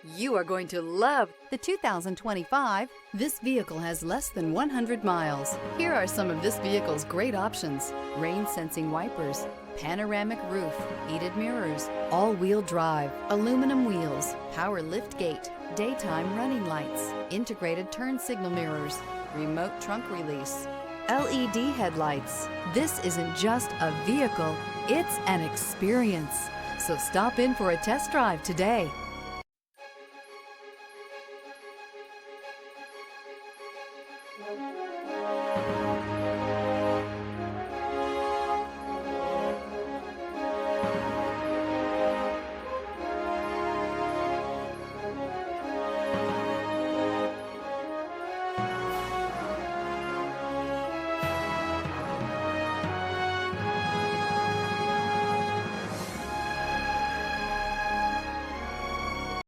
You are going to love the 2025. This vehicle has less than 100 miles. Here are some of this vehicle's great options: rain sensing wipers, panoramic roof, heated mirrors, all-wheel drive, aluminum wheels, power lift gate, daytime running lights, integrated turn signal mirrors, remote trunk release, LED headlights. This isn't just a vehicle, it's an experience. So stop in for a test drive today.